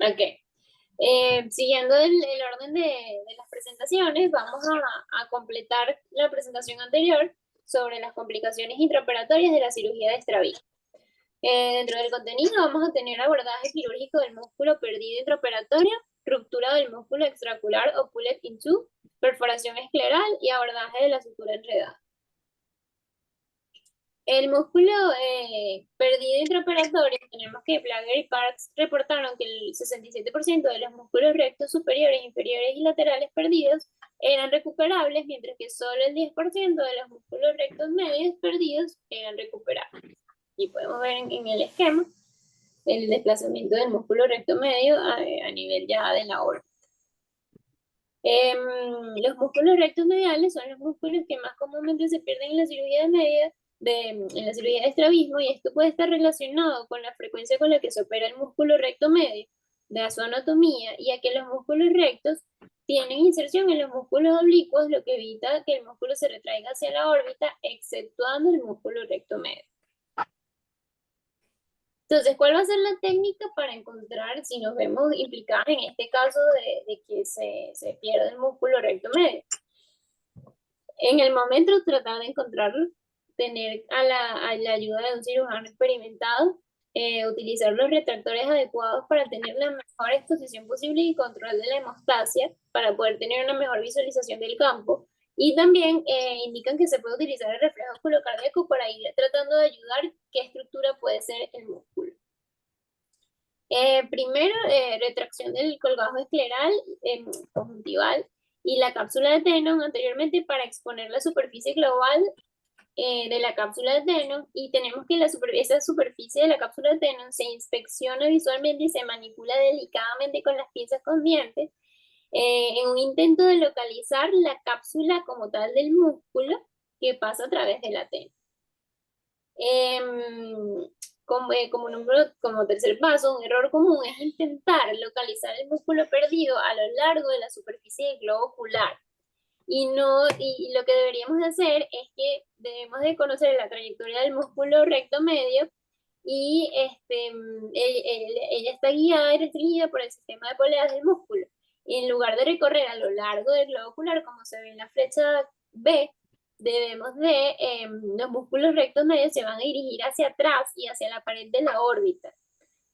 Ok. Siguiendo el orden de las presentaciones, vamos a completar la presentación anterior sobre las complicaciones intraoperatorias de la cirugía de estrabismo. Dentro del contenido vamos a tener abordaje quirúrgico del músculo perdido intraoperatorio, ruptura del músculo extraocular o pulled in two, perforación escleral y abordaje de la sutura enredada. El músculo perdido intraoperatorio, tenemos que Plager y Parks reportaron que el 67% de los músculos rectos superiores, inferiores y laterales perdidos eran recuperables, mientras que solo el 10% de los músculos rectos medios perdidos eran recuperables. Y podemos ver en el esquema el desplazamiento del músculo recto medio a nivel ya de la órbita. Los músculos rectos mediales son los músculos que más comúnmente se pierden en la cirugía en la cirugía de estrabismo, y esto puede estar relacionado con la frecuencia con la que se opera el músculo recto medio, de su anatomía, y a que los músculos rectos tienen inserción en los músculos oblicuos, lo que evita que el músculo se retraiga hacia la órbita, exceptuando el músculo recto medio. Entonces, ¿cuál va a ser la técnica para encontrar si nos vemos implicadas en este caso de que se pierde el músculo recto medio? En el momento tratar de encontrarlo, tener a la ayuda de un cirujano experimentado, utilizar los retractores adecuados para tener la mejor exposición posible y control de la hemostasia para poder tener una mejor visualización del campo. Y también indican que se puede utilizar el reflejo osculocardíaco para ir tratando de ayudar qué estructura puede ser el músculo. Primero, retracción del colgajo escleral conjuntival y la cápsula de Tenon anteriormente para exponer la superficie global de la cápsula de Tenon, y tenemos que esa superficie de la cápsula de Tenon se inspecciona visualmente y se manipula delicadamente con las pinzas con dientes en un intento de localizar la cápsula como tal del músculo que pasa a través de la Tenon. Como tercer paso, un error común es intentar localizar el músculo perdido a lo largo de la superficie del globo ocular. Y lo que deberíamos de hacer es que debemos de conocer la trayectoria del músculo recto medio, y ella está guiada y restringida por el sistema de poleas del músculo. Y en lugar de recorrer a lo largo del globo ocular, como se ve en la flecha B, debemos de, los músculos rectos medios se van a dirigir hacia atrás y hacia la pared de la órbita,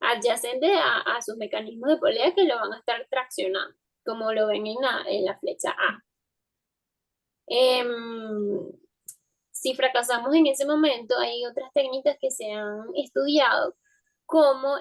adyacente a sus mecanismos de polea que lo van a estar traccionando, como lo ven en la flecha A. Si fracasamos en ese momento, hay otras técnicas que se han estudiado, como,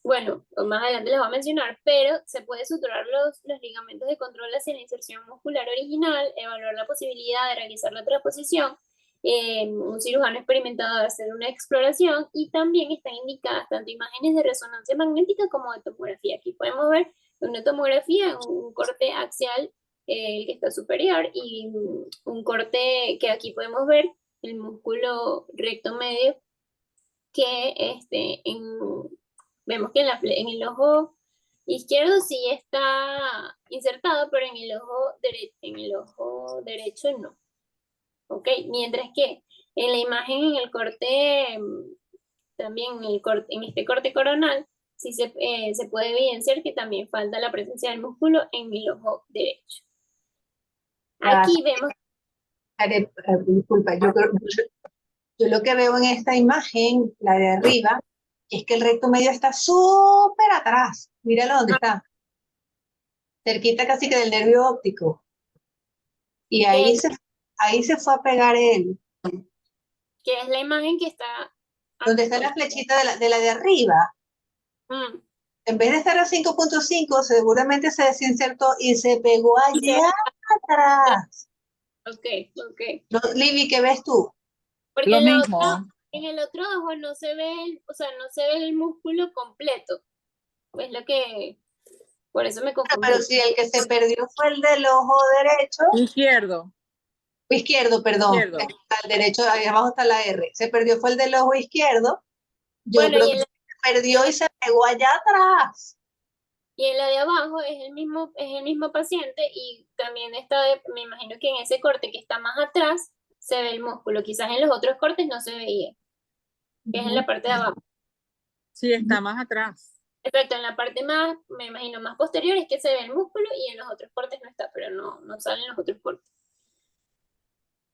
bueno, más adelante les voy a mencionar, pero se puede suturar los ligamentos de control hacia la inserción muscular original, evaluar la posibilidad de realizar la transposición, un cirujano experimentado va a hacer una exploración, y también están indicadas tanto imágenes de resonancia magnética como de tomografía. Aquí podemos ver una tomografía, un corte axial, el que está superior, y un corte que aquí podemos ver el músculo recto medio, que vemos que en el ojo izquierdo sí está insertado, pero en el ojo derecho no. ¿Ok? Mientras que en la imagen, en el corte, también en este corte coronal, sí se puede evidenciar que también falta la presencia del músculo en el ojo derecho. Aquí vemos... Disculpa, yo lo que veo en esta imagen, la de arriba, es que el recto medio está súper atrás. Míralo dónde está. Cerquita casi que del nervio óptico. Y ahí se fue a pegar él. Que es la imagen que está... Donde está la flechita de la de arriba. En vez de estar a 5.5, seguramente se desinsertó y se pegó allá atrás. Ok. No, Libby, ¿qué ves tú? Porque Lo mismo. en el otro ojo no se ve no se ve el músculo completo. Es lo que... Por eso me confundí. Pero si el que se perdió fue el del ojo derecho. Izquierdo, perdón. Izquierdo. El derecho, ahí abajo está la R. Se perdió fue el del ojo izquierdo. Yo creo que se perdió y se pegó allá atrás. Y en la de abajo es el mismo paciente y también está, me imagino que en ese corte que está más atrás se ve el músculo. Quizás en los otros cortes no se veía, que es en la Ujú. parte de abajo. Sí, está más atrás. Exacto, en la parte más, me imagino, más posterior es que se ve el músculo y en los otros cortes no está, pero no salen los otros cortes.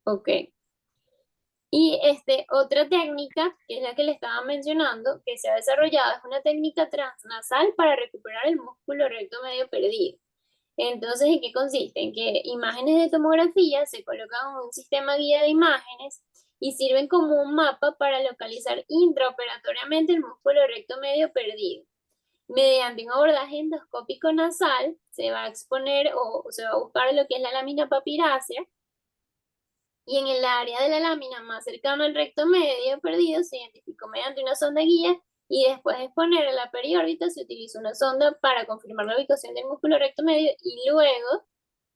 Ok. Y otra técnica, que es la que le estaba mencionando, que se ha desarrollado, es una técnica transnasal para recuperar el músculo recto medio perdido. Entonces, ¿en qué consiste? En que imágenes de tomografía se colocan en un sistema guía de imágenes y sirven como un mapa para localizar intraoperatoriamente el músculo recto medio perdido. Mediante un abordaje endoscópico nasal, se va a exponer o se va a buscar lo que es la lámina papirácea y en el área de la lámina más cercana al recto medio perdido se identificó mediante una sonda guía y después de exponer a la periórbita se utiliza una sonda para confirmar la ubicación del músculo recto medio y luego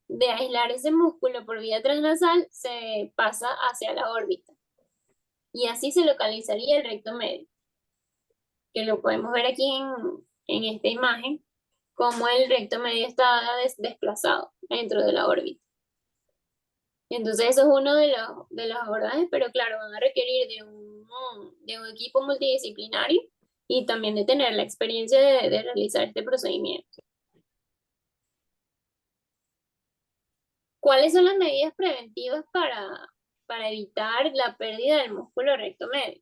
de aislar ese músculo por vía transnasal se pasa hacia la órbita y así se localizaría el recto medio, que lo podemos ver aquí en esta imagen, como el recto medio está desplazado dentro de la órbita. Entonces eso es uno de los abordajes, pero claro, van a requerir de un equipo multidisciplinario y también de tener la experiencia de realizar este procedimiento. ¿Cuáles son las medidas preventivas para evitar la pérdida del músculo recto medio?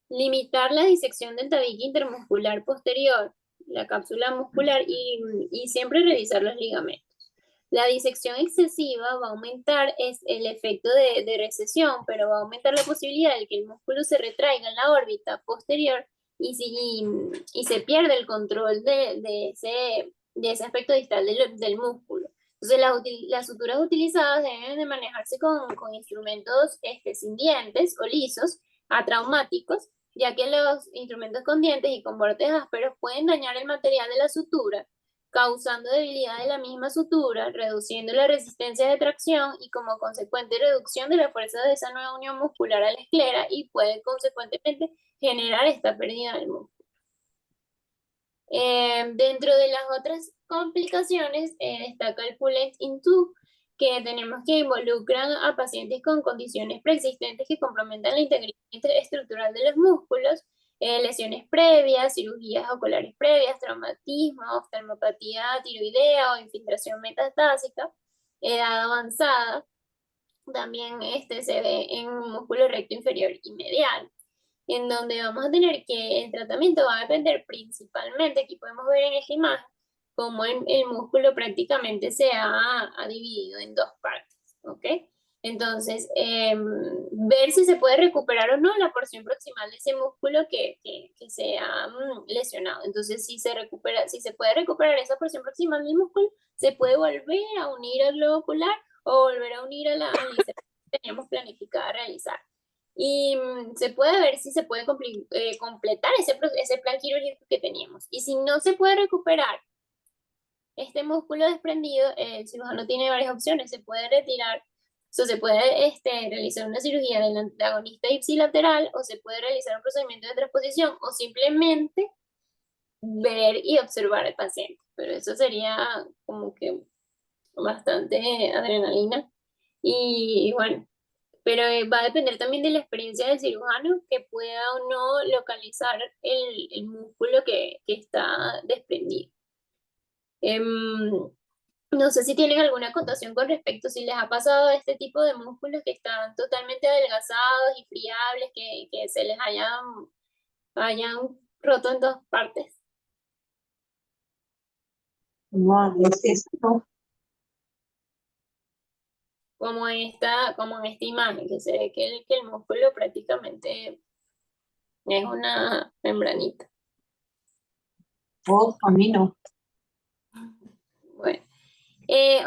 Limitar la disección del tabique intermuscular posterior, la cápsula muscular y siempre revisar los ligamentos. La disección excesiva va a aumentar el efecto de recesión, pero va a aumentar la posibilidad de que el músculo se retraiga en la órbita posterior y se pierde el control de ese aspecto distal del músculo. Entonces, las suturas utilizadas deben de manejarse con instrumentos sin dientes o lisos, atraumáticos, ya que los instrumentos con dientes y con bordes ásperos pueden dañar el material de la sutura, causando debilidad de la misma sutura, reduciendo la resistencia de tracción y como consecuente reducción de la fuerza de esa nueva unión muscular a la esclera y puede consecuentemente generar esta pérdida del músculo. Dentro de las otras complicaciones destaca el Pullets in two, que tenemos que involucran a pacientes con condiciones preexistentes que comprometan la integridad estructural de los músculos, lesiones previas, cirugías oculares previas, traumatismo, oftalmopatía tiroidea o infiltración metastásica, edad avanzada, también se ve en músculo recto inferior y medial, en donde vamos a tener que el tratamiento va a depender principalmente, aquí podemos ver en esta imagen, cómo el músculo prácticamente ha dividido en dos partes, ¿ok? Entonces, ver si se puede recuperar o no la porción proximal de ese músculo que se ha lesionado. Entonces, si se puede recuperar esa porción proximal del músculo, se puede volver a unir al globo ocular o volver a unir a la que teníamos planificada realizar. Y se puede ver si se puede completar ese plan quirúrgico que teníamos. Y si no se puede recuperar este músculo desprendido, el cirujano tiene varias opciones. Se puede retirar, o se puede realizar una cirugía del antagonista ipsilateral, o se puede realizar un procedimiento de transposición, o simplemente ver y observar al paciente. Pero eso sería como que bastante adrenalina. Y bueno, pero va a depender también de la experiencia del cirujano que pueda o no localizar el músculo que está desprendido. No sé si tienen alguna acotación con respecto, si les ha pasado a este tipo de músculos que están totalmente adelgazados y friables, que se les hayan roto en dos partes, No, es eso. como en esta imagen, que se ve que el músculo prácticamente es una membranita. Oh, a mí no. Bueno.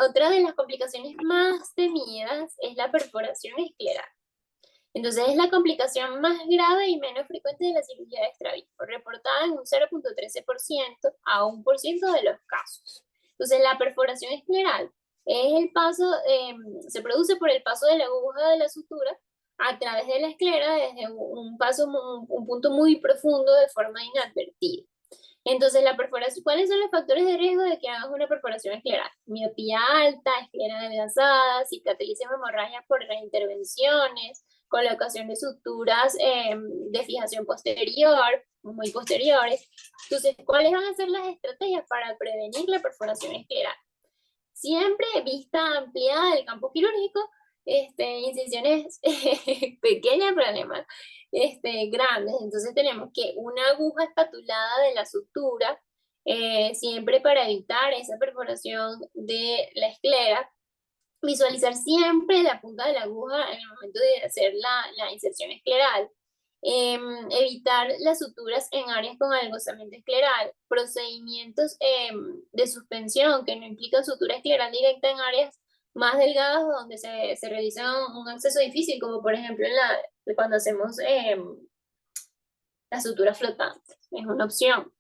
Otra de las complicaciones más temidas es la perforación escleral. Entonces es la complicación más grave y menos frecuente de la cirugía de estrabismo, reportada en un 0.13% a 1% de los casos. Entonces la perforación escleral es el paso, se produce por el paso de la aguja de la sutura a través de la esclera desde un punto muy profundo de forma inadvertida. Entonces, la perforación, ¿cuáles son los factores de riesgo de que hagas una perforación escleral? Miopía alta, esclera adelgazada, cicatrices o hemorragias por reintervenciones, colocación de suturas de fijación posterior, muy posteriores. Entonces, ¿cuáles van a ser las estrategias para prevenir la perforación escleral? Siempre vista ampliada del campo quirúrgico, incisiones pequeñas, problemas grandes. Entonces tenemos que una aguja espatulada de la sutura, siempre para evitar esa perforación de la esclera. Visualizar siempre la punta de la aguja en el momento de hacer la inserción escleral. Evitar las suturas en áreas con algosamiento escleral, procedimientos de suspensión que no implican sutura escleral directa en áreas más delgadas donde se realiza un acceso difícil, como por ejemplo cuando hacemos la sutura flotante, es una opción.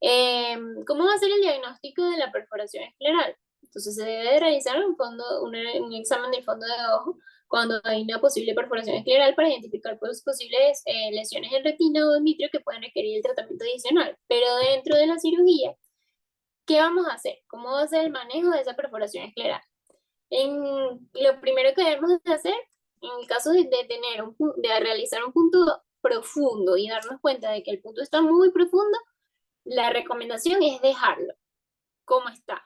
¿Cómo va a ser el diagnóstico de la perforación escleral? Entonces se debe de realizar un examen del fondo de ojo cuando hay una posible perforación escleral para identificar posibles lesiones en retina o en vitrio que pueden requerir el tratamiento adicional. Pero dentro de la cirugía, ¿qué vamos a hacer? ¿Cómo va a ser el manejo de esa perforación escleral? Lo primero que debemos de hacer, en el caso de realizar un punto profundo y darnos cuenta de que el punto está muy profundo, la recomendación es dejarlo como está.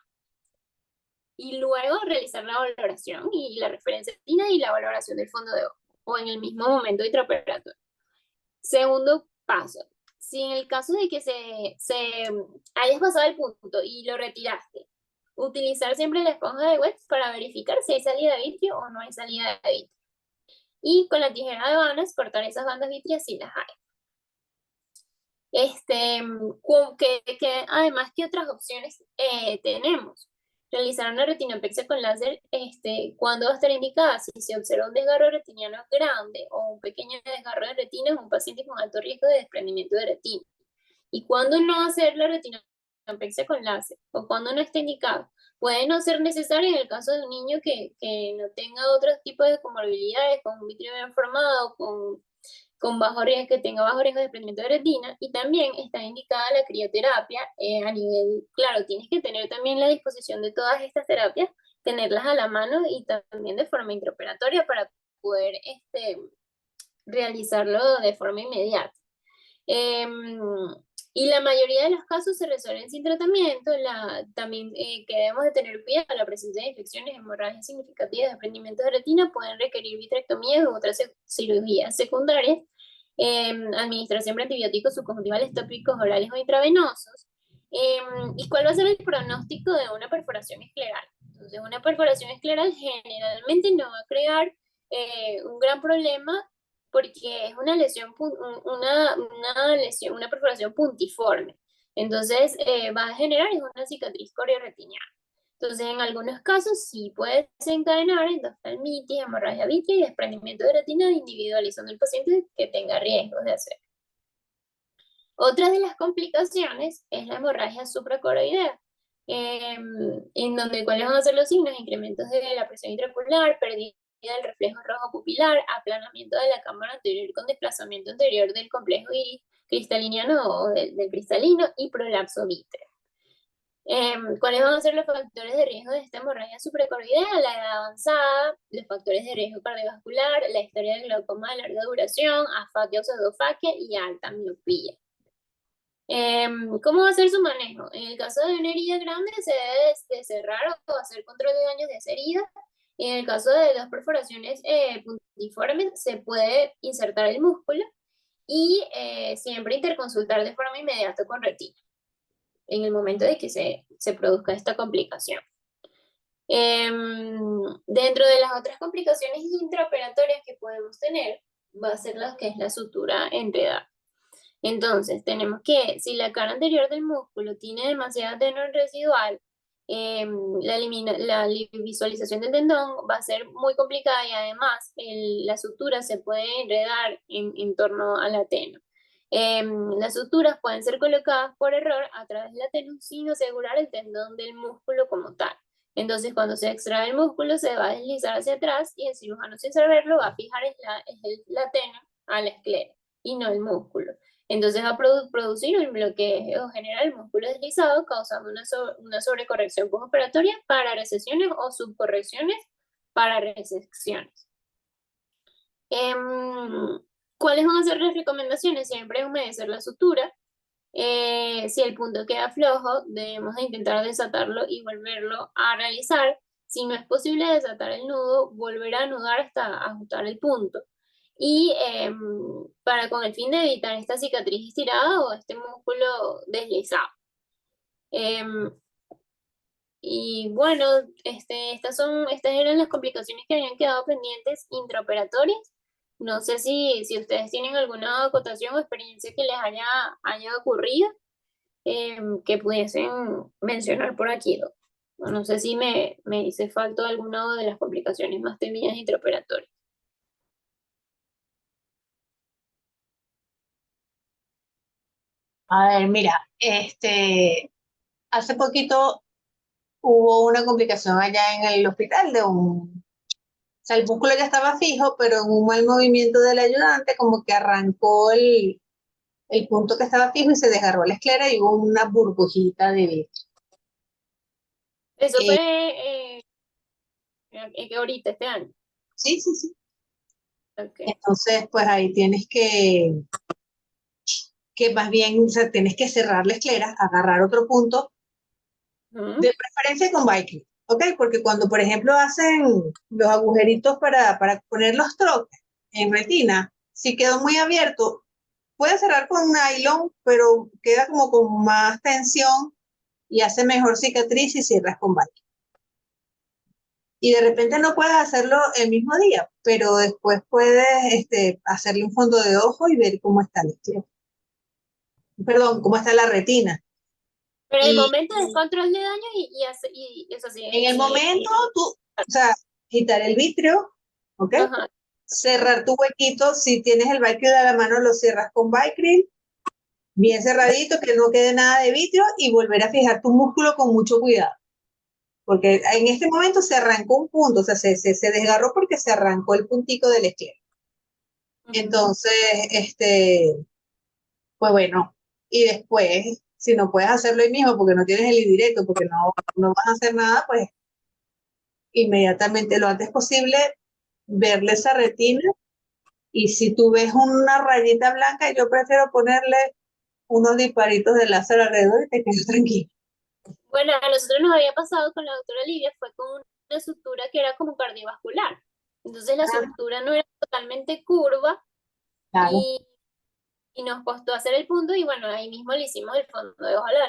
Y luego realizar la valoración y la referencia retina y la valoración del fondo de ojo, o en el mismo momento intraoperatorio. Segundo paso, si en el caso de que hayas pasado el punto y lo retiraste, utilizar siempre la esponja de Wets para verificar si hay salida de vitrio o no hay salida de vitrio. Y con la tijera de vanas cortar esas bandas vítreas si las hay. Además, ¿qué otras opciones tenemos? Realizar una retinopexia con láser, ¿cuándo va a estar indicada? Si se observa un desgarro retiniano grande o un pequeño desgarro de retina en un paciente con alto riesgo de desprendimiento de retina. ¿Y cuándo no hacer la retinopexia con láser? ¿O cuándo no está indicado? Puede no ser necesario en el caso de un niño que no tenga otros tipos de comorbilidades, con un vitrio bien formado, con bajo riesgo, que tenga bajo riesgo de desprendimiento de retina, y también está indicada la crioterapia a nivel, claro, tienes que tener también la disposición de todas estas terapias, tenerlas a la mano y también de forma intraoperatoria para poder realizarlo de forma inmediata. Y la mayoría de los casos se resuelven sin tratamiento. También que debemos de tener cuidado, la presencia de infecciones, hemorragias significativas, desprendimientos de retina pueden requerir vitrectomías u otras cirugías secundarias, administración de antibióticos subconjuntivales tópicos, orales o intravenosos. ¿Y cuál va a ser el pronóstico de una perforación escleral? Entonces, una perforación escleral generalmente no va a crear un gran problema porque es una lesión, una perforación puntiforme. Entonces, va a generar una cicatriz corioretiniana. Entonces, en algunos casos sí puede desencadenar endoftalmitis, hemorragia vitrea y desprendimiento de retina, individualizando el paciente que tenga riesgos de hacer. Otra de las complicaciones es la hemorragia supracoroidea, en donde cuáles van a ser los signos: incrementos de la presión intraocular, pérdida del reflejo rojo pupilar, aplanamiento de la cámara anterior con desplazamiento anterior del complejo iris cristaliniano o del cristalino y prolapso vítreo. ¿Cuáles van a ser los factores de riesgo de esta hemorragia supracoroidea? La edad avanzada, los factores de riesgo cardiovascular, la historia de glaucoma de larga duración, afaquia o pseudofaquia y alta miopía. ¿Cómo va a ser su manejo? En el caso de una herida grande se debe de cerrar o hacer control de daños de esa herida. En el caso de las perforaciones puntiformes se puede insertar el músculo y siempre interconsultar de forma inmediata con retina en el momento de que se produzca esta complicación. Dentro de las otras complicaciones intraoperatorias que podemos tener va a ser lo que es la sutura enredada. Entonces, tenemos que, si la cara anterior del músculo tiene demasiada tenor residual, la visualización del tendón va a ser muy complicada y además la sutura se puede enredar en torno al ateno. Las suturas pueden ser colocadas por error a través del ateno sin asegurar el tendón del músculo como tal. Entonces, cuando se extrae el músculo, se va a deslizar hacia atrás y el cirujano, sin saberlo, va a fijar el ateno a la esclera y no el músculo. Entonces va a producir un bloqueo general del músculo deslizado, causando una sobrecorrección postoperatoria para recesiones o subcorrecciones para resecciones. ¿Cuáles van a ser las recomendaciones? Siempre humedecer la sutura. Si el punto queda flojo, debemos de intentar desatarlo y volverlo a realizar. Si no es posible desatar el nudo, volver a anudar hasta ajustar el punto. Y para con el fin de evitar esta cicatriz estirada o este músculo deslizado. Y bueno, estas eran las complicaciones que habían quedado pendientes intraoperatorias. No sé si ustedes tienen alguna acotación o experiencia que les haya ocurrido, que pudiesen mencionar por aquí, ¿no? No sé si me hice falta alguna de las complicaciones más temidas intraoperatorias. A ver, mira, hace poquito hubo una complicación allá en el hospital o sea, el músculo ya estaba fijo, pero en un mal movimiento del ayudante como que arrancó el punto que estaba fijo y se desgarró la esclera y hubo una burbujita de vidrio. Eso Eh, fue que ahorita, este año. sí, sí, sí. Okay. Entonces, pues ahí tienes que más bien, o sea, tienes que cerrar la esclera, agarrar otro punto, de preferencia con Vicryl, ¿ok? Porque cuando, por ejemplo, hacen los agujeritos para poner los troques en retina, si quedó muy abierto, puede cerrar con nylon, pero queda como con más tensión y hace mejor cicatriz si cierras con Vicryl. Y de repente no puedes hacerlo el mismo día, pero después puedes hacerle un fondo de ojo y ver cómo está la esclera. Perdón, cómo está la retina. Pero el Y momento del control de daño y eso sí, en el sí. momento tú, o sea, quitar el vitrio, ¿ok? Ajá. Cerrar tu huequito, si tienes el Vicryl a la mano, lo cierras con Vicryl, bien cerradito, que no quede nada de vitrio y volver a fijar tu músculo con mucho cuidado. Porque en este momento se arrancó un punto, o sea, se desgarró porque se arrancó el puntico del esquema. Entonces, pues bueno, y después, si no puedes hacerlo ahí mismo porque no tienes el indirecto, porque no vas a hacer nada, pues inmediatamente, lo antes posible, verle esa retina. Y si tú ves una rayita blanca, yo prefiero ponerle unos disparitos de láser alrededor y te quedas tranquilo. Bueno, a nosotros nos había pasado con la doctora Livia, fue con una sutura que era como cardiovascular. Entonces la Ah, sutura no era totalmente curva claro. y, y nos costó hacer el punto y bueno, ahí mismo le hicimos el fondo de ojalá.